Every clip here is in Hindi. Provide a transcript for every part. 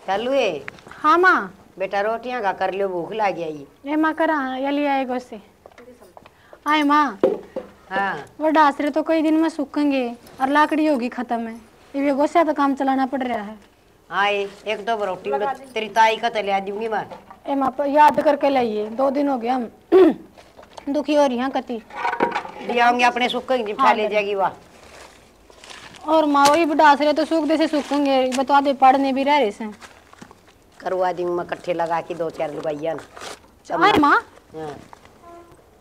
चालू है। हाँ माँ। बेटा रोटियां का कर लियो, भूख लग गई। ये माँ करा ये ले आए गोसे आए माँ। हाँ वो डासरे तो कई दिन में सूखेंगे और लाकड़ी होगी खत्म है। ये गोसे तो काम चलाना पड़ रहा है। आए एक दो रोटी तेरी ताई का तले आ दूंगी मैं। ए माँ याद करके लाइए, 2 दिन हो गया हम दुखी हो रही हैं कति। दियाऊंगी अपने सूखेंगे उठा ले जाएगी वाह। और माँ वही डासरे तो सूख दे से सूखेंगे, बता दे पढ़ने भी रह रहे से। करवा दी मैं कट्ठे लगा के 2-4 लुगाइया आए माँ। हाँ।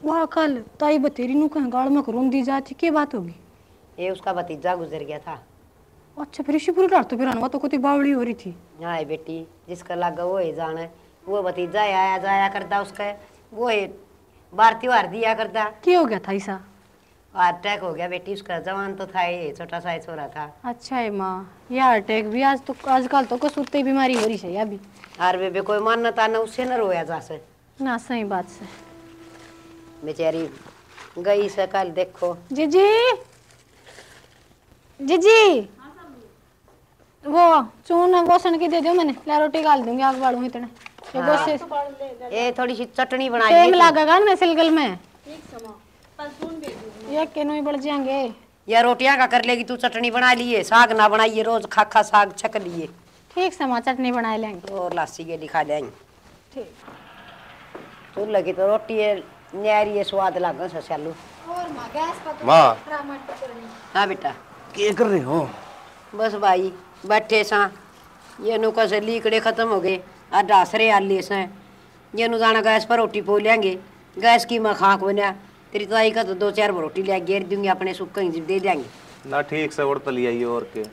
वाह कल ताई बतेरी नु कहीं गाड़ में करूँ दी जाती, क्या बात होगी? ये उसका भतीजा गुजर गया था। अच्छा फिर इसी पूरी रात तो फिर अनवा तो कोई बावड़ी हो रही थी। हाँ बेटी जिसका लगा वो है जाने, वो भतीजा आया जाया करता उसका, वो है बार त्योहार दिया करता। क्या हो गया था ऐसा? हार्ट अटैक हो गया बेटी उसका, जवान तो था ये छोटा सा छोरा था। अच्छा है माँ, ये हार्ट अटैक भी आजकल तो कसुत्ते बीमारी हो रही है अभी। और बेबे कोई मान्यता न उससे न रोया जा से ना सही बात से। बेचारी गई से कल देखो। जीजी जीजी वो चून गोसन की दे दो, मैंने ला रोटी गाल दूंगी, आग बालूंगी इतने ये गोसे। ये थोड़ी सी चटनी बनाई टाइम लगेगा ना सिलगल में, ये केनो ही बढ़ जाएंगे। या रोटियां का कर लेगी तू, चटनी बना लिए, साग ना बनाइए, रोज खाखा साग छक लिए। ठीक समा चटनी बनाए लेंगे और लासी के दिखा देंगे। ठीक तू लगी तो रोटी है न्यारी है, स्वाद लगा से चालू। और मां गैस पर माँ हाँ बेटा क्या कर रहे हो? बस भाई बैठे सा, ये नु कैसे लीकड़े खत्म हो गए और डासरे आले से, ये नु जाना गैस पर रोटी पो लेंगे, गैस की मैं खाक बना तेरी ताई का तो 2-4 रोटी ले घेर दूंगी, अपने सुक्का दे देंगे ना ठीक से उड़ लिया ये और के।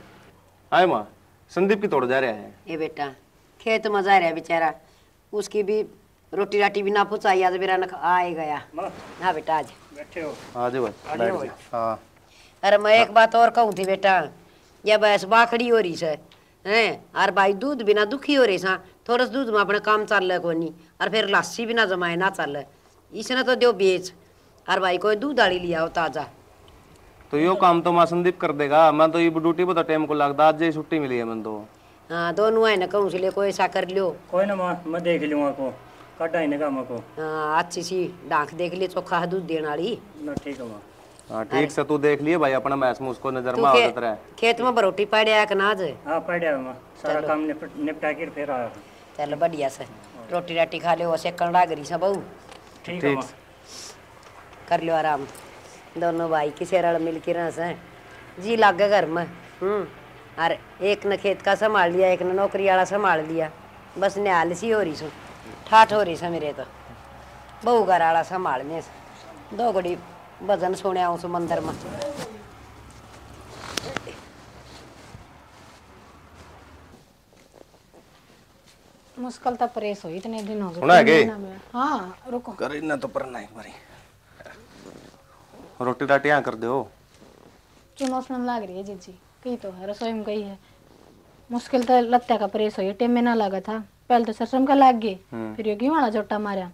आए माँ संदीप की तोड़ जा रहा है। ये बेटा खेत में जा रहा है बेचारा, उसकी भी रोटी राटी भी ना पुचाई, आज मेरा आए गया। हाँ बेटा आज बैठे हो? आज भाई बैठ जा। हाँ अरे मैं एक बात और कहूँ थी बेटा, ये बस बाखड़ी हो रही से हैं, और भाई दूध बिना दुखी हो रही सा, थोड़ा दूध में अपने काम चल को नहीं, और फिर लस्सी बिना जमाए ना चल, इसने तो दो बेच, और भाई कोई दूध आड़ी लिया हो ताजा। तो यो काम तो माँ संदीप कर देगा, मैं तो ये ड्यूटी पर तो टाइम को लगता, आज ही छुट्टी मिली है मैंने तो। हाँ दोनों है ना कहूँ इसलिए कोई ऐसा कर लियो। कोई ना माँ मैं देख लूँगा को काटा ही काम को। हाँ अच्छी सी डांक देख लिए, चोखा दूध देने वाली ना ठीक है माँ। हाँ ठीक से तू देख लिए भाई, अपना मैस में उसको नजर में आ जाता है। खेत में रोटी पड़े का नाज। हाँ पड़ा माँ, सारा काम निपटा के फिर आया। चलो बढ़िया से रोटी राटी खा लो, सेकंड आ गई सब बहू। ठीक है माँ कर लो आराम, दोनों भाई किसी रल मिल के रह से जी लागे घर में। और एक ने खेत का संभाल लिया, एक ने नौकरी वाला संभाल लिया, बस निहाल सी हो रही सो, ठाठ हो रही से मेरे तो बहू घर वाला संभालने से। 2 घड़ी भजन सुने उस मंदिर में। मुश्किल तो परेश हो इतने दिन हो सुना है गए। के? हाँ रुको कर इतना तो पर नहीं मरी रोटी राटी यहाँ कर दो। चुनौस में लाग रही है जीजी, कही तो है रसोई में गई है। मुश्किल तो लत्या का परेश हो, टाइम में ना लगा था, पहले तो सरसों का लाग गए, फिर ये गेहूं वाला जोटा मारा,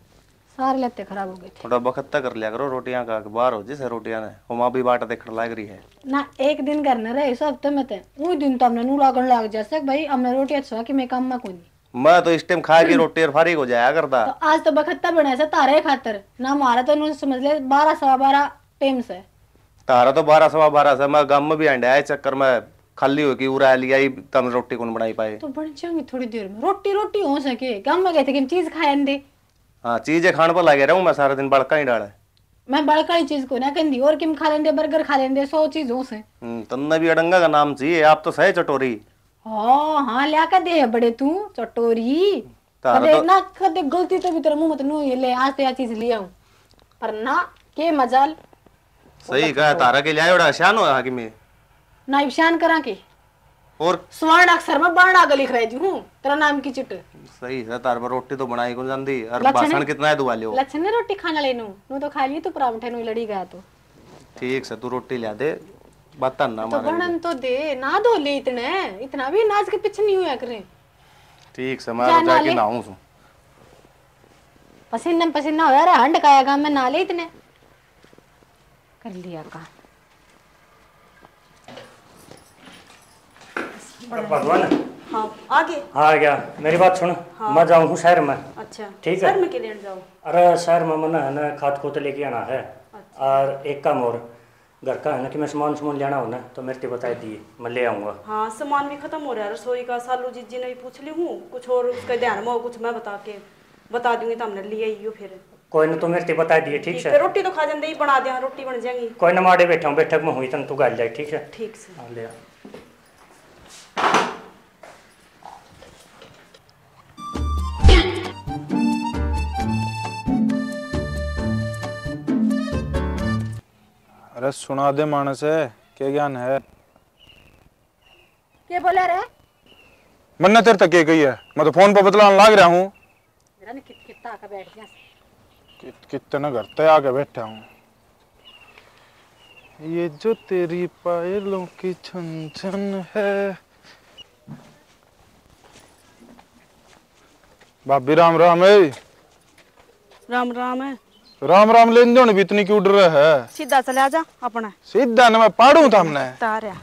सारे लत्ते खराब हो गए थे। थोड़ा बखत्ता कर लिया करो रोटियां का, बाहर हो जिसे रोटियां ने वो माँ भी बाट देखने लग रही है ना। एक दिन करना रहे सब तो मैं वो दिन तो हमने नू लागन लाग जैसे भाई हमने रोटी अच्छा कि मैं काम में कोनी। मैं तो इस टाइम खा के रोटी और फारिग हो जाया करता। तो आज तो बखत्ता बनाया से तारे खातर ना, मारा तो नू समझ ले 12-12 टाइम से। तारा तो 12-12 से मैं गांव में भी आया चक्कर में खाली हो कि उड़ा लिया ही, तम रोटी कौन बनाई पाए। तो बन जाएंगे थोड़ी देर में, रोटी रोटी हो सके। गांव में गए थे कि चीज खाए दे। हाँ चीजें खाने पर लगे रहूं मैं सारा दिन, बड़का ही डाले मैं बड़का चीज को ना कहती, और किम खा लेंदे, बर्गर खा लेंदे, 100 चीज हो से। तन्ने भी अडंगा का नाम चाहिए, आप तो सही चटोरी। हाँ हाँ लिया कर दे बड़े तू चटोरी। कदे तो... ना कदे गलती तो भी तेरे मुंह मत नो ये ले आज तो यह चीज ले आऊं, पर ना के मजाल। सही कहा, तारा के लिए बड़ा शान हो कि मैं ना ईशान करा के और स्वर्ण अक्षर में बाण आगे लिख रही हूं तेरा नाम की चिट। सही है, तार पर रोटी तो बनाई कौन जानती, और लक्षण भाषण कितना है दुआ लियो। लक्षण ने रोटी खाना लेनू नु तो खा लिए तू परांठे नु लड़ी गया तो ठीक से तू रोटी ला दे, बता ना तो बनन तो दे ना, दो ले इतने इतना भी नाच के पीछे नहीं हुआ करे। ठीक से मैं जाके नहाऊं सु, पसीना पसीना हो यार, हंड काया मैं ना ले इतने कर लिया का। भगवान हाँ आगे। हाँ आ गया। मेरी बात सुन, मैं जाऊँ हूँ शहर में। अच्छा ठीक है। शहर में के लिए जाओ? अरे शहर में मना है ना, खाद खोते लेके आना है। और एक काम और, घर का है ना कि मैं सामान लेना हो ना, तो मेरे को बता दिए, मैं ले आऊँगा। हाँ सामान भी खत्म हो रहा है रसोई का। सालू जी ने भी पूछ ली हूँ, कुछ और उसका ध्यान में हो कुछ मैं बता दूंगी तो हमने ले आइयो फिर। कोई ना, तो मेरे को बता दिए। ठीक है है। रोटी तो खा जाते ही बना दिया, रोटी बन जाएंगी। कोई ना, माड़े बैठा हूँ, बैठक में हुई तन तू गाल जाए। ठीक है। ठीक से। हाँ ले आ। अरे सुना दे मानस है, क्या ज्ञान है? क्या बोला रे? मन्ने तेरे तक कही है, मैं तो फोन पर बतलाने लाग रहा हूँ। मेरा ने कितना आके बैठ गया। कितने घर तक आके बैठा हूँ। ये जो तेरी पायलों की छन छन है। भाभी राम राम है। राम राम है। राम राम लेन देन भी इतनी क्यों डर रहा है? सीधा चले आजा अपना। सीधा न मैं पाड़ू था हमने। तारा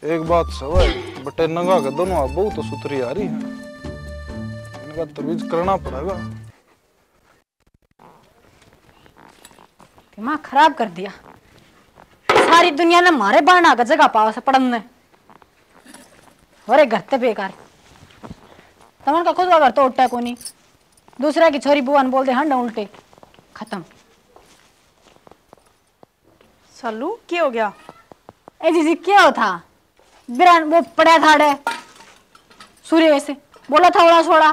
एक बात सवाल बटे नंगा के दोनों अब बहुत तो सुथरी आ रही है, इनका तमीज करना पड़ेगा। दिमाग खराब कर दिया। सारी दुनिया ने मारे बाणा का जगह पावा से पड़ने और एक घर ते बेकार। तमन का खुद का घर तो उठा को नहीं, दूसरा की छोरी बुआन बोल दे हंड उल्टे खत्म। सालू क्या हो गया? ए जी क्या हो था? बिरान वो पड़ा था डे सूर्य से बोला था ओड़ा सोड़ा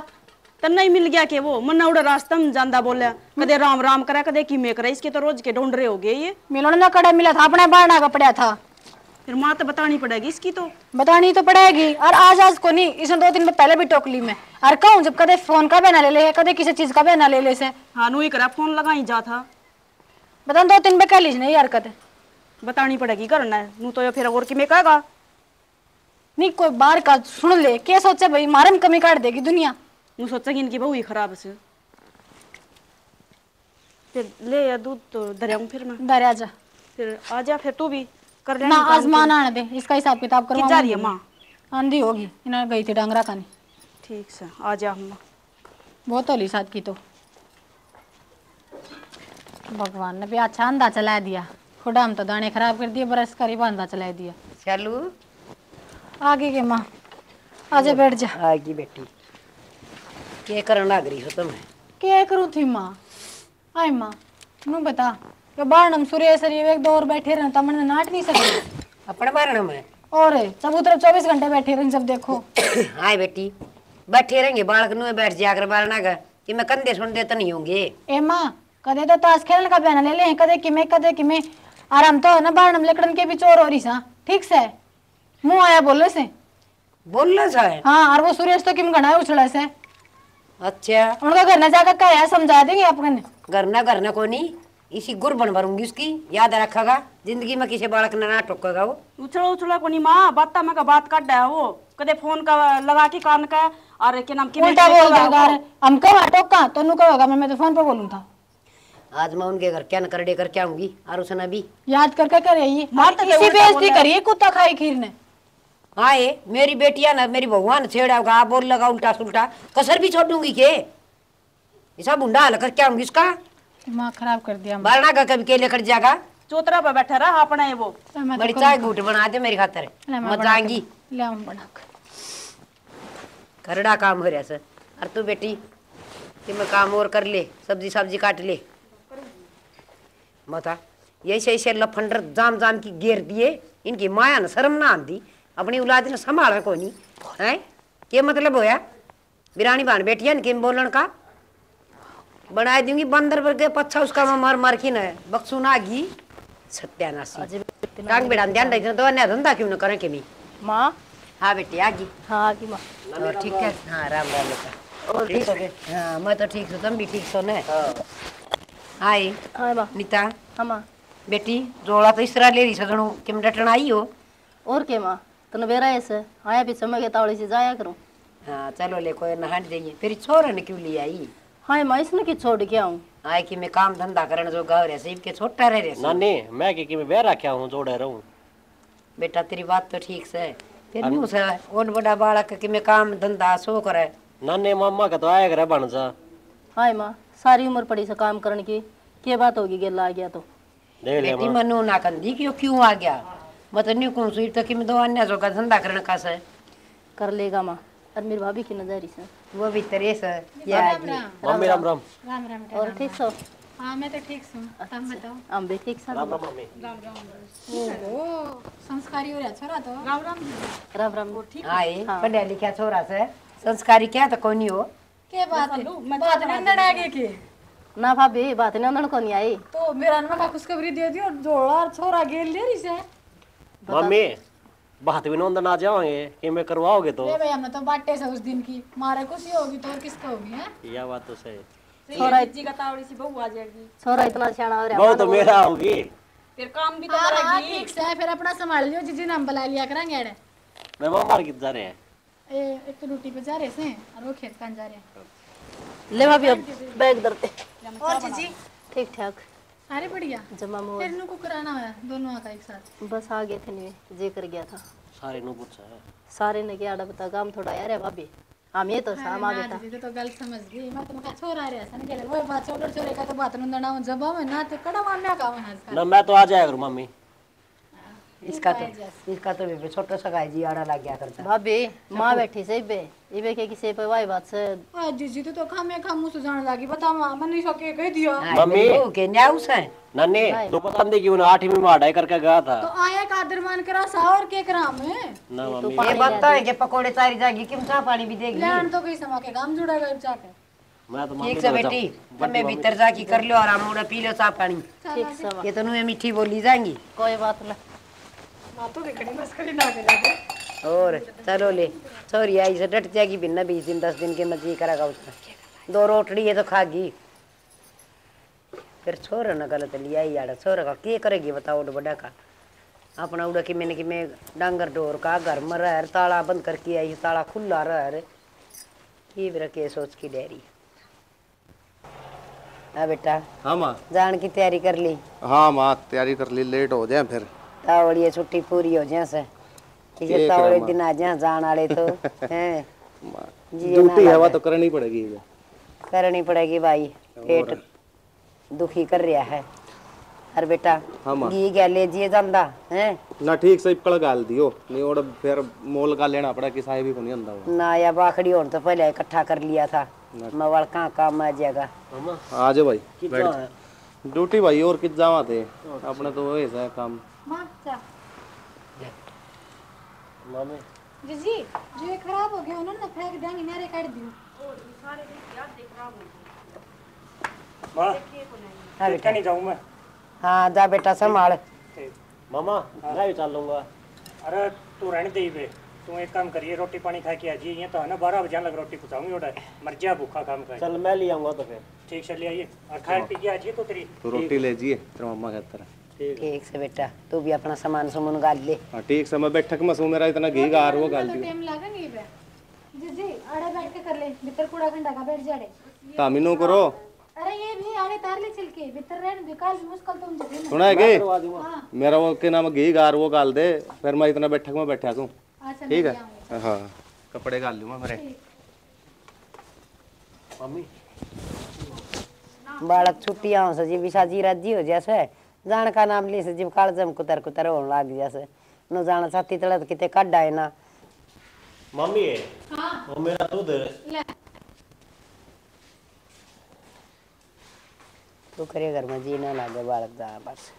तो नहीं मिल गया के वो मन उड़ा रास्ता में जानदा बोला, कदे राम राम करा कदे की में करा। इसके तो रोज के ढूंढ रहे हो गए ये। मिलोने ना कड़ा मिला था, अपने बाणा का पड़ा था। फिर माँ तो बतानी पड़ेगी इसकी, तो बतानी तो पड़ेगी। और आज को नहीं, इसने 2 दिन में पहले भी टोकली में और कहूँ जब कदे फोन का बहना ले ले, कदे किसी चीज का बहना ले ले से। हाँ नू ही करा फोन लगा ही जा था। बता 2 दिन में कह लीजिए नहीं यार कदे बतानी पड़ेगी करना है नू तो फिर और की में कहेगा नहीं। कोई बाहर का सुन ले, क्या सोचे भाई मारे में कमी काट देगी दुनिया। नू सोचेगी इनकी बहू ही खराब से। फिर ले या दूध तो दरिया फिर मैं डर आजा फिर आ जा। फिर तू भी कर ले ना, आसमान आने दे, इसका हिसाब किताब करवा। जा रही है माँ? आंधी होगी, इन्हें गई थी डांगरा खाने। ठीक से आ जा अम्मा। बहुत होली साथ की तो भगवान ने भी अच्छा अंधा चला दिया। खुदा हम तो दाने खराब कर दिए, बरस करीब अंधा चला दिया। चलू आगे के माँ आजा बैठ जा। आगी बेटी क्या करने लग रही हो तुम? क्या करूँ थी माँ? आय माँ नू बता, ये बारणम सूर्य सर एक 2 और बैठे रहना तमन नाट नहीं सकते अपने बारे में और चबूतरे 24 घंटे बैठे रहे जब देखो। हाय बेटी बैठे रहेंगे बालक नु बैठ जाकर बारना का कि मैं कंधे सुन देते नहीं होंगे। ए माँ कदे तो ताश खेलने का बहना ले ले, कदे कि मैं आराम तो ना बारणम लेकड़न के भी चोर हो रही सा। ठीक से मुंह आया बोले से बोलना सा है। हाँ और वो सुरेश तो किम घना उछड़ा से। अच्छा उनका घर न जाकर क्या है समझा देंगे अपन। करना को नहीं, इसी गुर बन भरूंगी उसकी, याद रखेगा जिंदगी में किसी बालक ने ना टोकेगा वो। उछला को नहीं माँ, बात में का बात काट है वो कदे फोन का लगा के कान का और के नाम की उल्टा बोल देगा। हम कब टोका तो नु कहोगा मैं तो फोन पे बोलूं था। आज मैं उनके घर क्या न कर दे करके आऊंगी और उसने भी याद करके करे ये बात तो इसी उल्टा बेइज्जती बोला। करिए कुत्ता खाई खीर ने। आए मेरी बेटिया ना मेरी भगवान छेड़ा होगा बोल लगा उल्टा सुल्टा कसर भी छोड़ दूंगी के ऐसा बुंडा हाल करके आऊंगी उसका। दिमाग खराब कर दिया। बारना का कभी के लेकर जाएगा चौतरा पे बैठा रहा अपना है वो। बड़ी चाय घूट बना दे मेरी खातर मैं जाएंगी। ले बना करड़ा काम हो रहा सर। और तू बेटी कि मैं काम और कर ले, सब्जी काट ले मता ऐसे लफंडर जाम जाम की घेर दिए। इनकी माया न शर्म ना आती, अपनी औलाद ने संभाला को नहीं है। क्या मतलब होया बिरानी बान बेटिया किम बोलन का बना दूंगी बंदर पर के पच्छा उसका मैं मार की न बक्सू ना घी सत्यानाशी कांग बेड़ा ध्यान रखना तो अन्य धंधा क्यों न करें के मी। माँ हाँ बेटी आगी। हाँ आगी माँ। और ठीक है। हाँ राम राम बेटा ठीक है। हाँ मैं तो ठीक हूँ, तुम भी ठीक हो न? हाय हाँ माँ। नीता हाँ माँ। बेटी जोड़ा तो इस तरह ले रही सजणो किम डटन आई हो। और के माँ तने बेरा ऐसे आया भी समय के तावड़ी से जाया करूँ। हाँ चलो ले कोई नहाट जाइए फिर छोरा ने क्यों ले आई? हाँ माँ इसने की छोड़ के आऊँ। आए कि मैं काम धंधा करने जो गाँव रहे सिर्फ के छोटा रह रहे। नानी मैं कि मैं बेरा क्या हूँ जोड़े रहूँ। बेटा तेरी बात तो ठीक से फिर मुँह से और बड़ा बालक कि मैं काम धंधा सो करे। नाने मामा का तो आया करे बन जा। हाय माँ, सारी उम्र पड़ी से काम करने की, क्या बात होगी गेला आ गया तो। देख ले बेटी मनु ना कंदी क्यों आ गया, मतलब नहीं कौन सी तक मैं दो अन्य जो का धंधा करने का से कर लेगा माँ। और मेरी भाभी की नजर से वो भी तेरे से ये आ गई। मम्मी राम राम। राम राम और ठीक सो। हाँ मैं तो ठीक हूँ, तुम बताओ। हम भी ठीक सब। राम राम मम्मी। ओहो संस्कारी हो रहा छोरा तो। राम राम राम राम। आए पढ़ा लिखा छोरा से संस्कारी क्या तो कोई नहीं हो। के बात है, बात नंदन आगे की ना भाभी बात नंदन को नहीं आई तो मेरा नमक का खुशखबरी दे दियो, जोड़ा छोरा गेल ले रही से। मम्मी बात भी नंदन आ जाओगे कि मैं करवाओगे तो। ले भैया मैं तो बाटे से उस दिन की मारे खुशी होगी तो और किसको होगी है। यह बात तो सही। छोरा जी का तावड़ी सी बहू आ जाएगी, छोरा इतना सियाना हो रहा वो तो मेरा होगी। फिर काम भी तो हाँ करेगी। ठीक से फिर अपना संभाल लियो, जिजी नाम बुला लिया करेंगे अड़े। मैं मामा किधर जा रहे हैं। एक तो ड्यूटी पे जा रहे से और वो खेत कान जा रहे हैं। ले भाभी अब बैग धरते। और जीजी ठीक ठाक सारे बढ़िया। जमा मोर फिर नु को कराना है दोनों का एक साथ। बस आ गए थे नहीं जे कर गया था। सारे नु पूछा है। सारे ने क्या आड़ा बता काम थोड़ा यार है भाभी हम ये तो सामा बेटा। जीजी तो गलत समझ गई, मैं तो छोरा रे सन के वो बात छोरे का तो बात नंदना जब मैं ना तो कड़ा मारने का है। ना मैं तो आ जाया करूँ मम्मी। इसका तो भी छोटा सा गाय जी आड़ा लग गया करता। भाभी माँ बैठी से बे इबे के किसी पे वाई बात से आ जीजी तो खामे खा मुंह से जाने लगी, बता मां मन नहीं सके कह दिया। मम्मी के न्याउस है नन्ने तो पता नहीं क्यों ना 8वीं में अढ़ाई करके गया था। तो आया का आदर मान करा सा और के करा में ना मम्मी ये बात तो है कि पकोड़े तारी जागी कि चाह पानी भी देगी। लैंड तो कई समा के काम जुड़ेगा जाके। मैं तो ठीक से बेटी तुम्हें भीतर जाके कर लो आराम, मुड़ा पी लो चाह पानी। ठीक समा ये तो नुए मीठी बोली जाएंगी। कोई बात ना। मां तो देखड़ी बस करी ना करे। और चलो ले छोरी आई से डट जाएगी बिना 20 दिन 10 दिन के मजी करेगा उसका। 2 रोटड़ी है तो खागी। फिर छोरा न गलत लिया यार, छोरा का क्या करेगी बताओ। बड़ा का अपना उड़ा कि मैं डांगर डोर का घर में रह ताला बंद करके आई, ताला खुला रह ये मेरा के सोच की डेरी। हाँ बेटा हाँ माँ। जान की तैयारी कर ली। हाँ माँ तैयारी कर ली, लेट हो जाए फिर। तावड़ी छुट्टी पूरी हो जाए से किसी तावड़े दिन आ जाए जान वाले तो हैं ड्यूटी है वो तो करनी पड़ेगी। करनी पड़ेगी भाई, पेट दुखी कर रहा है। अरे बेटा घी क्या ले जिए जांदा हैं ना ठीक से इकड़ गाल दियो नहीं और फिर मोल का लेना पड़ा कि साहेब ही को नहीं अंदा ना या बाखड़ी और तो पहले इकट्ठा कर लिया था। मवाल कहाँ काम आ जाएगा। आ जाओ भाई ड्यूटी भाई और कित जावा थे अपने तो वही है काम। मां जा मम्मी जीजी जो ये खराब हो गया उन्होंने फेंक देंगे मेरे काट दियो। माँ हाँ बेटा नहीं जाऊँ मैं। हाँ जा बेटा संभाल। मामा मैं भी चल लूंगा। अरे तू रहने दे बे, तू एक काम करिए रोटी पानी खा के आ जी। ये तो है ना 12 बजे लग रोटी पहुँचाऊंगी ओडा मर जा भूखा काम का। चल मैं ले आऊंगा तो फिर। ठीक से ले आइए और खा पी के आ जाइए तो तेरी। तो रोटी ले जिए तेरा मम्मा कहता रहा। ठीक से बेटा तू भी अपना सामान सुमन गाल ले। हाँ ठीक से मैं बैठक में सो मेरा इतना घी गार वो गाल दियो। टाइम लगेंगे बे जीजी अड़े बैठ के कर ले भीतर कूड़ा घंटा का बैठ जाड़े। तामिनो करो। अरे ये भी आड़े तार ले चल के भीतर रहने दे काल मुश्किल तो मुझे सुना है कि मेरा वो के नाम घी गार वो गाल दे फिर मैं इतना बैठक में बैठा हूँ। अच्छा ठीक है हाँ कपड़े गाल लूँ मैं मेरे। मम्मी बालक छुट्टियां से जी विशाजी राजी हो जैसे जान का नाम ले से जीव काल जम कुतर कुतर होने लाग जैसे न जाना छाती तड़त किते कड्डा है ना। मम्मी वो मेरा दूध ले तू करे घर में जी ना लागे बालक जा बस।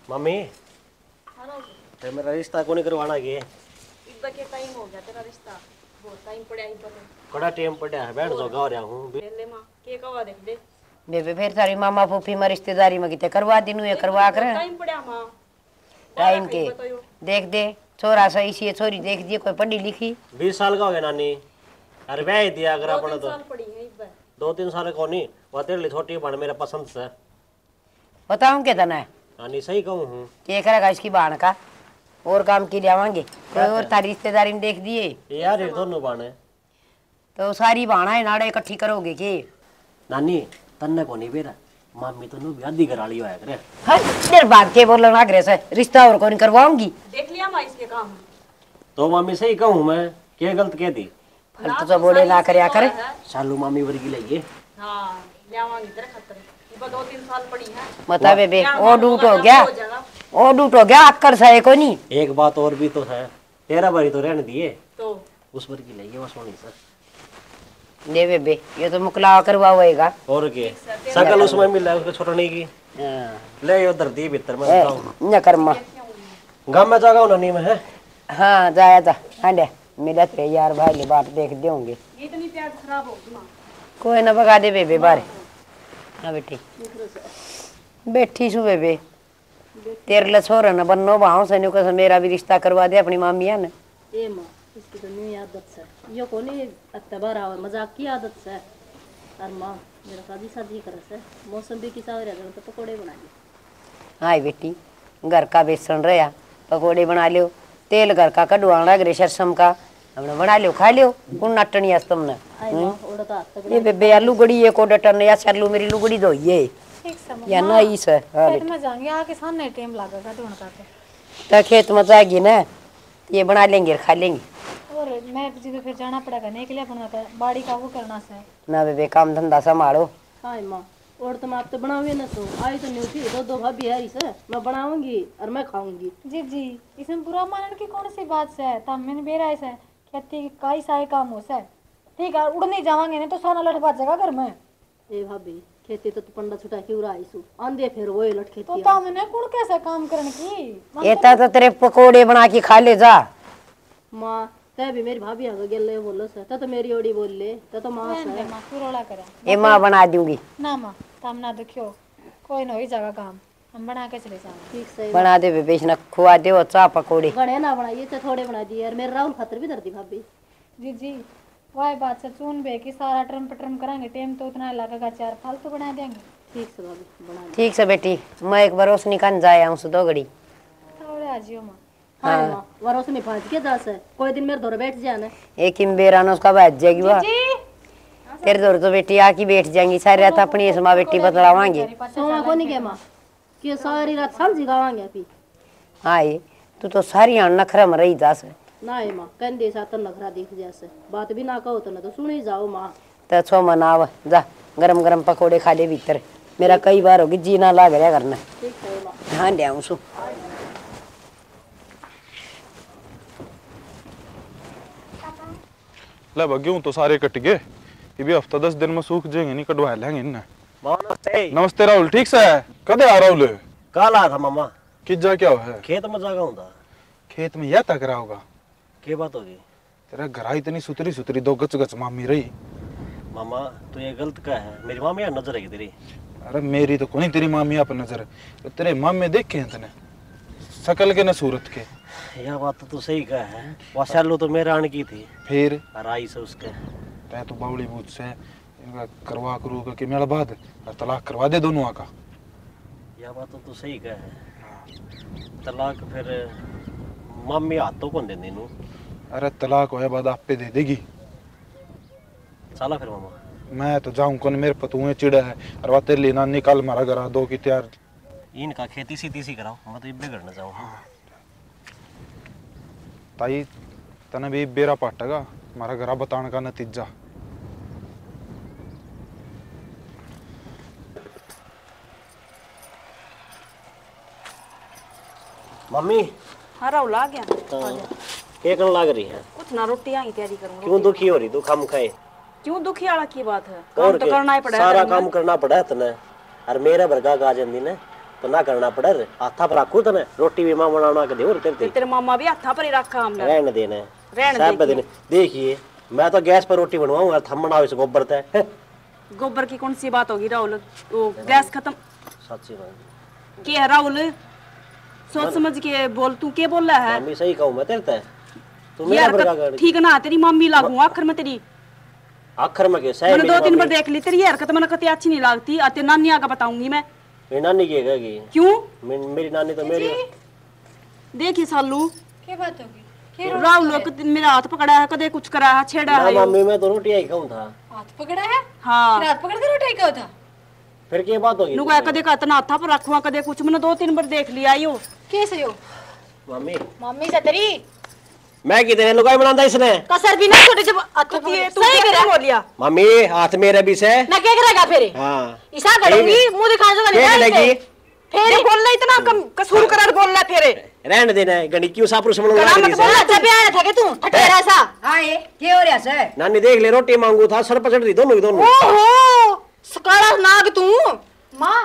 मम्मी ते मेरा रिश्ता को नहीं करवाना के इतना के टाइम हो गया तेरा रिश्ता, बहुत टाइम पड़ा ही पर कड़ा टाइम पड़ा है बैठ जाओ गा रहा हूँ। ले मां के कवा देख ले बेबे फिर सारी मामा फूफी में रिश्तेदारी में किते करवा दिनू ये करवा कर टाइम पड़ा मां टाइम के देख दे छोरा सही सी छोरी देख दिए कोई पढ़ी लिखी 20 साल का हो गया नानी। अरे ब्याह दिया अगर अपने तो साल पड़ी है इस बार 2-3 साल को नहीं वो तेरे लिए छोटी बन मेरा पसंद से। बताऊं क्या तना है नानी सही कहूँ हूँ। क्या करेगा इसकी बाण का और काम के लिए आवांगे कोई और तारी रिश्तेदारी में देख दिए यार ये दोनों बाण है तो सारी बाणा है नाड़े इकट्ठी करोगे के। नानी तन्ने को नहीं बेरा मम्मी तो भी आधी करा ली होया करे। हर देर बाद के बोलना आग्रह से रिश्ता और कौन करवाऊंगी। देख लिया मां इसके काम तो मामी सही कहूँ मैं, क्या गलत कह दी? फालतू तो बोले ना करया करे। सालू मामी वर्गी लगी। हाँ लियावांगी तेरे खातर। ये 2-3 साल पड़ी है। बता बेबे, ओ डूट हो गया, ओ डूट हो गया, आकर सहे को नहीं। एक बात और भी तो है, तेरा बारी तो रहने दिए, तो उस वर्गी लगी वो सोनी सर। दे बेबे, ये तो मुकला करवा होएगा। और के सकल उसमें मिल है उसको छोड़ने की। ले यो धरती भीतर में बताऊं न कर्मा गांव में जागा ना नहीं में है। हाँ जाया था। हाँ दे मिला तेरे यार भाई ले बात देख दे होंगे। इतनी प्याज खराब होगी मां। कोई ना भगा दे बेबे बारे। हाँ बेटी बैठी सु बेबे, तेरे लिए छोरा न बनो भाव से को मेरा भी रिश्ता करवा दे अपनी मामिया ने। ए मां इसकी तो नई आदत है, यो कोनी अतबार और मजाक की आदत है। और मां मेरा शादी करे से मौसम भी किसा हो रहा तो पकोड़े बना दे। हाँ बेटी, घर का बेसन रहा, पकोड़े बना लियो, तेल घर का कड़वाना ग्रे सरसम का हमने बना लियो, खा लियो। कौन नाटनी है तुमने? ये बेबे आलू गड़ी है को डटन या चालू मेरी लुगड़ी दो ये ठीक समझ या ना ई से। हाँ खेत में जाएंगे, आके सामने टाइम लगेगा तो उनका तो खेत में जाएगी ना, ये बना लेंगे और खा लेंगे। और मैं जी तो फिर जाना पड़ेगा नहीं के लिए अपना बाड़ी का वो करना से। ना बेबे काम धंधा संभालो। हाय मां और तुम आप तो बनाओगे ना, तो आई तो नहीं थी, दो भाभी है इसे मैं बनाऊंगी और मैं खाऊंगी। जी इसमें बुरा मानने की कौन सी बात से? तब मैंने बेरा ऐसा खेती काई सारे काम हो से। ठीक है उड़ नहीं जावांगे नहीं तो सोना लठ बाजेगा घर में। ए भाभी खेती तो पंडा छुटा के उड़ा आईसु आंधे फिर वो लट खेती तो ता मैंने कुड़ कैसे काम करने की? ये तो तेरे पकोड़े बना के खा ले जा। मां ते भी मेरी भाभी आगे गेले बोलो से तो मेरी ओड़ी बोल ले तो मां से मां पुरोला करा। ये माँ बना दूंगी। ना मां तम ना देखियो कोई ना ही जगह काम हम बना के चले जाएंगे। ठीक सही बना दे बेबे, इसने खुआ दे वो चा पकोड़े। गणे ना बनाइए तो थोड़े बना दिए और मेरे राहुल खातर भी धर दी भाभी। जी वही बात से चुन बे कि सारा ट्रम पट्रम करेंगे, टाइम तो उतना लगेगा, 4 फालतू बना देंगे। ठीक से भाभी बना ठीक से बेटी, मैं एक बार रोशनी कान जाया हूँ दो घड़ी। थोड़े आजियो मां। हाँ मां वरोस में भाज के जा से कोई दिन मेरे दौर बैठ जाना। एक ही बेरा ना उसका बैठ जाएगी वह तेरे दौर तो बेटी आके बैठ जाएंगी सारी रात अपनी इसमें बेटी बतलावांगे। सोमा को नहीं के मां कि सारी रात सब्जी गावांगे अभी। हाँ ये तू तो सारी नखरा में रही जा से ना है मां कंदे साथ नखरा दिख जैसे बात भी ना कहो तो ना तो सुन ही जाओ मां। तो छो मनाव जा, गरम गरम पकोड़े खा ले भीतर, मेरा कई बार होगी जी ना लाग रहा करना। ठीक है मां। हाँ ले आऊँ सु ले गेहूं तो सारे कट गए, ये भी हफ्ता 10 दिन में सूख जाएंगे, नहीं कटवा लेंगे इन्हें। नमस्ते राहुल, ठीक से है? कदे आ राहुल? कल आया था मामा। किस जा क्या है? खेत में जागा हूँ था। खेत में यह तक रहा होगा। क्या बात होगी? तेरा घर इतनी सुतरी सुतरी दो गच गच मामी रही। मामा तो ये गलत क्या है, मेरी मामी नजर है तेरी। अरे मेरी तो कोई तेरी मामी आप नजर, तो तेरे मामे देखे हैं तने सकल के न सूरत के। यह बात तो तू सही कहा है, वह सालू तो मेरे आने की थी फिर राई से उसके तै तो बावली बूझ से इनका करवा करू के मेरा बाद और तलाक करवा दे दोनों का। यह बात तो तू सही कहा है, तलाक फिर मम्मी हाथों कौन दे देनू? अरे तलाक होया बाद आप पे दे देगी। चला फिर मामा। मैं तो जाऊं कौन, मेरे पतुए चिड़ा है और वह तेरे लिए ना निकाल मारा करा दो की तैयार। इनका खेती सीधी कराओ, मैं तो इब्बे करना चाहूँ। ताई तने भी बेरा पाटेगा हमारा घरा बताने का नतीजा। मम्मी हाँ राहुल आ गया। क्या करने लग रही है? कुछ ना रोटी की तैयारी करूंगा। क्यों दुखी हो रही तू? खाम खाए क्यों दुखी वाला की बात है? काम और तो करना ही पड़ेगा। सारा काम करना पड़ा है तने, और मेरा बरगा गा जंदी ने तो ना करना पड़ा रे। हाथा पर रखू तने रोटी भी मां बनाना के दे और तेरे तेरे मामा भी हाथा पर ही रखा हमने। रहने देने रहने देने। देखिए मैं तो गैस पर रोटी बनवाऊंगा, थम बनाओ इस गोबर ते। गोबर की कौन सी बात होगी राहुल? वो गैस खत्म सच्ची बात क्या है राहुल? सोच समझ के बोल, तू क्या बोल रहा है? मम्मी सही कहूं मैं तेरे ते, तू मेरा यार बरगा गाड़ी ठीक ना, तेरी मम्मी लागू आखिर में तेरी। आखिर में के सही मैंने 2-3 बार देख ली तेरी हरकत, मैंने कती अच्छी नहीं लगती। आते नानी आगे बताऊंगी मैं। मेरी नानी की है क्यों? मेरी नानी तो मेरी देखिए सालू क्या बात होगी? राहुल मेरा हाथ पकड़ा है, कदे कुछ करा है, छेड़ा है। मम्मी मैं तो रोटी आई खाऊं था। हाथ पकड़ा है? हाँ हाथ पकड़ के रोटी का था। फिर क्या बात होगी? नुका कदे कहता हाथा पर रखवा, कदे कुछ। मैंने 2-3 बार देख लिया। यो कैसे हो मम्मी? मम्मी से तेरी मैं कितने लुगाई बनांदा इसने कसर भी ना छोटे से तू सही करे बोलिया मम्मी हाथ मेरे भी से ना क्या करेगा फिर हां ईसा करूंगी मुंह दिखाने से क्या करेगी फिर बोलना इतना कम कसूर करार बोलना फिर रहने देना गणी क्यों सा पुरुष मन कला मत बोलना जब आया था कि तू ठठेरा सा हां ये क्या हो रहा है? नानी देख ले रोटी मांगू था सर पचड़ दी दोनों ओहो सकाला नाग तू मां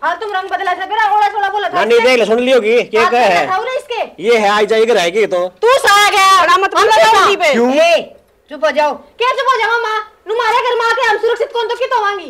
हां तुम रंग बदला था फिर ओड़ा छोड़ा बोला था नानी देख ले सुन लियोगी क्या कह है इसके ये है आई जाएगी रहेगी तो तू साया गया बड़ा मत बोल पे क्यों ए चुप हो जाओ। क्या चुप हो जा मां तुम्हारे घर मां के हम सुरक्षित कौन तो की तो मांगी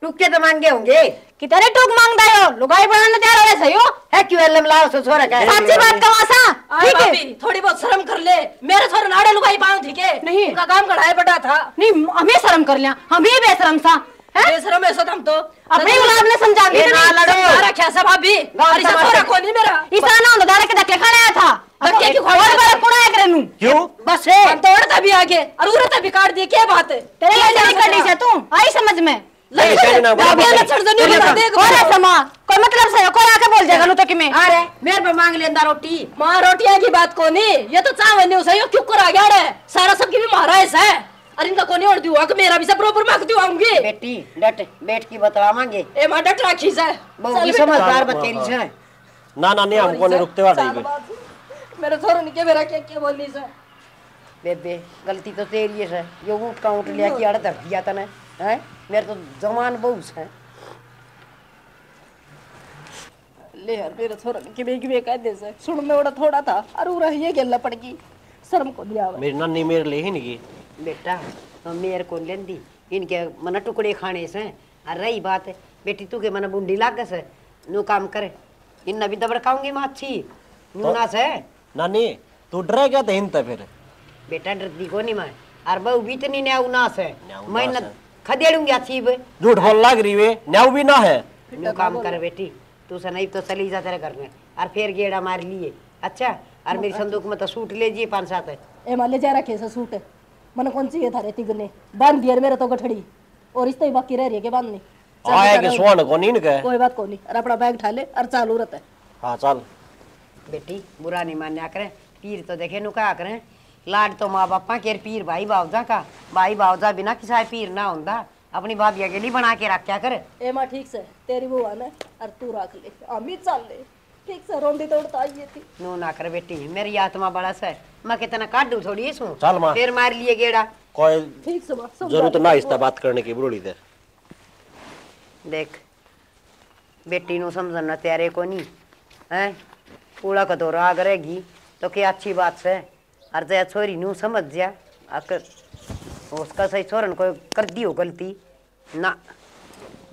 टुक के तो मांगे होंगे कितने टूक मांगदा हो लुगाई बनाने तैयार हो सही हो है क्यों एलम लाओ सो छोरा का सच्ची बात का वासा ठीक है भाभी थोड़ी बहुत शर्म कर ले मेरे थोड़ा नाड़े लुगाई पाऊं थी के नहीं का काम कढ़ाई बड़ा था नहीं हमें शर्म कर लिया हम ही बेशरम सा बेशरम ऐसा तुम तो अपनी औलाद ने समझा दी ना लड़ो मारा क्या सा भाभी अरे सा थोड़ा को नहीं मेरा ईसा ना दारे के धक्के खाया था धक्के क्यों और बड़ा पुराया करेनु क्यों बस है हम तो उड़ता भी आगे और उड़ता भी काट दिए क्या बात है तेरे लिए नहीं करनी से तू आई समझ में नहीं चली ना भाभी ने छोड़ दो नहीं बता देख कौन है समा कोई मतलब से कोई आके बोल जाएगा नु तो कि मैं अरे मेरे पे मांग लेंदा रोटी मां रोटियां की बात को नहीं ये तो चावल नहीं सही क्यों करा गया रे सारा सबकी भी मारा है अरे इनका कोनी और दियो कि मेरा भी सब बराबर मांग दियो आऊंगी बेटी डट बैठ की बतवा मांगे ए मां डट राखी है बहु की समझदार बतेली से ना नानी हमको नहीं रुकते वाली मेरे छोरो ने के मेरा क्या क्या बोलनी से बेबे गलती तो तेरी है जो ऊट काउंट लिया कि अड़ धर दिया तने हैं मेरे तो जवान बहु है ले यार मेरे छोरा ने कि मैं कह दे से सुन में ओड़ा थोड़ा था और उरा ये गेला पड़ गई शर्म को दिया मेरी नानी मेरे लिए ही नहीं बेटा मेरे को लेंदी इनके मन टुकड़े खाने से और रही बात बेटी तू के मन बुंडी लाग से नु काम करे इन भी दबड़ खाऊंगी माछी नुना से नानी तू डरे क्या थे हिंता फिर बेटा डरती को नहीं मैं और बहु भी इतनी न्याऊ ना से मैं न खदेड़ूंगी अच्छी झूठ बोल लग रही वे न्याऊ भी ना है नु काम कर बेटी तू से नहीं तो चली जा तेरे घर में और फिर गेड़ा मार लिए अच्छा और मेरी संदूक में तो सूट ले जी 5-7 ए मान ले जा रखे से सूट मन कौन चाहिए था रे तिगने बांध दिया मेरे तो गठड़ी और इस तो ही बाकी रह रही है के बांधनी आए के सोन को नींद के कोई बात को नहीं और अपना बैग उठा ले और चालू रहता है हां चल बेटी बुरा नहीं मान्या करें पीर तो देखे नु का करें लाड तो माँ बापा के पीर भाई बावजा का भाई बावजा बिना किसी पीर ना होंदा अपनी भाभिया के लिए बना के रखा कर ए मां ठीक से तेरी बुआ ने और तू रख ले अमित चल ले ठीक से रोंदी तोड़ता आई थी नो ना कर बेटी मेरी आत्मा बड़ा से मैं कितना काटू थोड़ी इसू चल मां फिर मार लिए गेड़ा कोई ठीक से बात जरूरत ना इस बात करने की बुरोड़ी दे देख बेटी नु समझना त्यारे को नहीं है पूरा का तो राग रहेगी तो क्या अच्छी बात से और जया छोरी नु समझ जा आकर उसका सही छोरन कोई कर दी हो गलती ना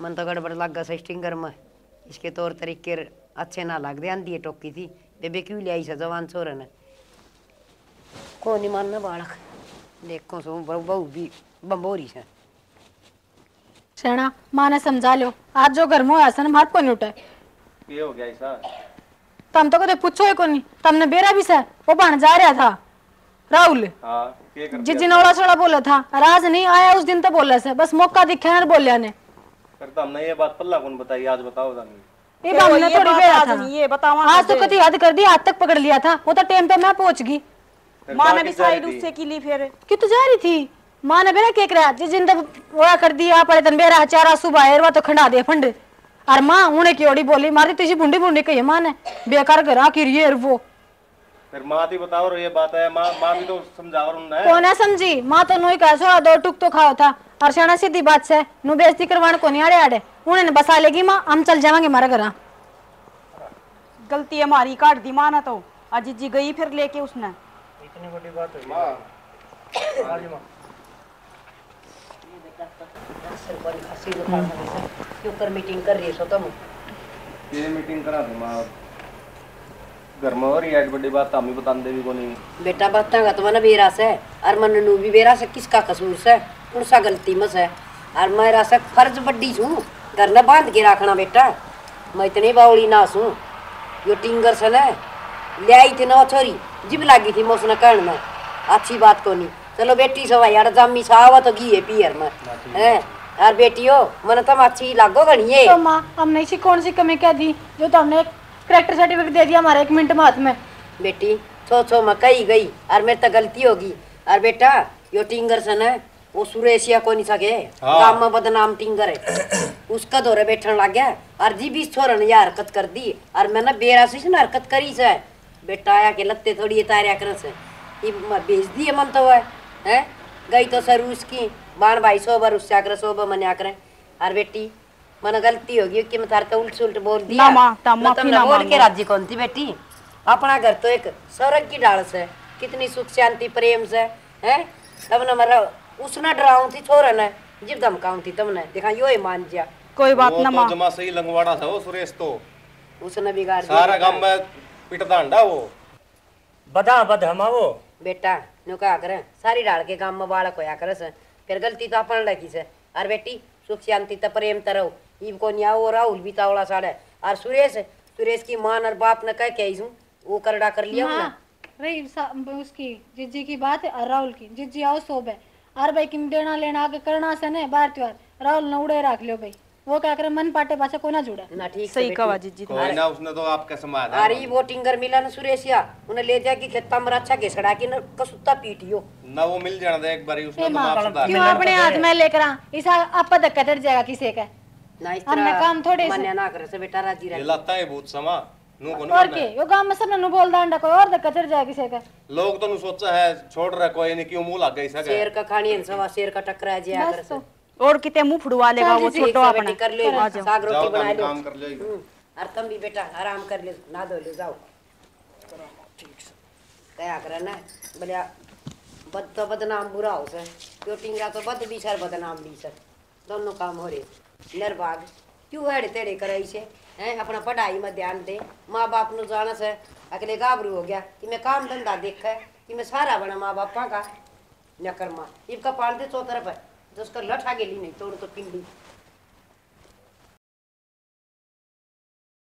मन तो गड़बड़ लग गया स्टिंगर में इसके तौर तरीके अच्छे ना लग ध्यान दिए टोकी थी बेबे क्यों ले आई से जवान छोरन को नहीं मानना बालक देखो सो बहु भी बम्बोरी से सेना माँ ने समझा लो आज जो घर में होया से मार को नहीं उठे ये हो गया ऐसा तम तो कदे पूछो ही को नहीं तमने बेरा भी से वो बन जा रहा था राहुल हां के कर जिस दिन ओड़ा छोड़ा बोला था राज नहीं आया उस दिन तो बोला से बस मौका दिखा ना बोलिया ने फिर तो हमने ये बात पल्ला कौन बताई आज बताओ जानी ये हमने थोड़ी बेरा था ये बतावा आज तो कति हद कर दी हाथ तक पकड़ लिया था वो तो टाइम पे मैं पहुंच गई मां ने भी साइड उससे की ली फिर क्यों तो जा रही थी माँ ने बेरा केक रहा जिस दिन तक वो कर दिया पड़े तन बेरा चारा सुबह एरवा तो खंडा दे फंड और माँ उन्हें की ओड़ी बोली मारी तुझी बुंडी बुंडी कही माँ ने बेकार घर आखिर ये वो फिर माँ थी बताओ और ये बात है माँ भी तो समझाओ उन्हें कौन है समझी माँ तो नुई का सो दो टुक तो खाओ था और शाना सीधी बात से नु बेइज्जती करवाने को नहीं आड़े आड़े उन्हें बसा लेगी माँ हम चल जाएंगे हमारे घर गलती हमारी काट दी मां ना तो अजी जी गई फिर लेके उसने इतनी बड़ी बात है मां हां जी मां क्यों कर मीटिंग कर रही हो तुम ये मीटिंग करा दे माँ घर में और ये बड़ी बात हम ही बताने देवी को नहीं बेटा बताऊंगा तो मन बेरा से और मन नु भी बेरा से किसका कसूर से कौन सा गलती में से और मेरा से फर्ज बड्डी छू घर में बांध के रखना बेटा मैं इतनी बावली ना छू यो टिंगर से न ले आई थी ना छोरी जिब लागी थी मोसना कर्ण में अच्छी बात को नहीं चलो बेटी सब यार जामी सावा तो गी है पियर में हैं यार बेटियो मन तुम अच्छी लागो गणिए तो माँ हमने इसी कौन सी कमी क्या दी जो तो हमने करेक्टर सर्टिफिकेट दे दिया हमारे 1 मिनट में हाथ में बेटी छो मैं कही गई और मेरे तो गलती होगी। और बेटा यो टिंगर सन है वो सुरेशिया को नहीं सके गांव में बदनाम टिंगर है उसका दौरे बैठन लग गया और जी भी छोरा ने यार हरकत कर दी और मैंने बेरासी से हरकत करी से बेटा आया के लत्ते थोड़ी तारिया कर से ये भेज दिए मन तो है गई तो सर उसकी बाण भाई 100 बार उससे आकर 100 बार मना करें। और बेटी मन गलती होगी कि मैं थार तो उल्ट सुल्ट बोल दिया मैं तुमने बोल के राजी कौन थी बेटी। अपना घर तो एक स्वर्ग की डाल से कितनी सुख शांति प्रेम से है तब न मरा उसने डराऊं थी छोरा ने जिब धमकाऊं थी तुमने देखा यो ही मान जा कोई बात ना मां। जमा सही लंगवाड़ा था वो सुरेश तो उसने बिगाड़ दिया सारा गांव में पिटदा अंडा वो बदा बद हमा वो बेटा नु क्या करे सारी डाल के गांव में बालक होया करे से फिर गलती तो अपन लगी से। और बेटी सुख शांति त प्रेम तरह इब को न्या वो राहुल भी तावड़ा साड़े और सुरेश की मान और बाप ने कह के वो करड़ा कर लिया ना रही उसकी जिज्जी की बात है और राहुल की जिज्जी आओ सोब है और भाई किम देना लेना आगे करना से ने बार त्योहार राहुल ने उड़े रख लियो भाई वो क्या करे मन पाटे पाछा को ना जुड़ा ना ठीक सही कहा जीजी कोई ना उसने तो आपका समाज अरे वो टिंगर मिला ना सुरेशिया उन्हें ले जाके खेता में अच्छा घिसड़ा के ना कसुत्ता पीटियो ना वो मिल जाना था एक बारी उसने तो माफ सुधार क्यों अपने हाथ में लेकर इसा आपा धक्का चढ़ जाएगा किसी का ना इस हमने काम थोड़े तरह से मन्या ना करे से बेटा राजी ये रह लाता है बहुत समा नु को और के यो गांव में सब ने बोल दांडा कोई और धक्का चढ़ जाएगा किसी का लोग तो नु सोचा है छोड़ रहा कोई नहीं क्यों मुंह लग गई सके शेर का खानी है सवा शेर का टकरा जाया करे से और कितने मुंह फुड़वा लेगा वो छोटो अपना कर ले साग रोटी बना लो काम कर ले और तुम भी बेटा आराम कर ले ना धो ले जाओ क्या करे ना बोलिया बद तो बदनाम बुरा हो सर क्यों टिंगरा तो बद भी सर बदनाम भी सर दोनों काम हो रहे निर्भाग क्यों हेड़े तेड़े करे से हैं अपना पढ़ाई में ध्यान दे माँ बाप नु जाना से अगले गाबरू हो गया कि मैं काम धंधा देखा कि मैं सारा बना माँ बापा का न कर्मा इब का पाल दे 100 तरफ है तो उसका लठ आगे ली नहीं तोड़ तो पिंडी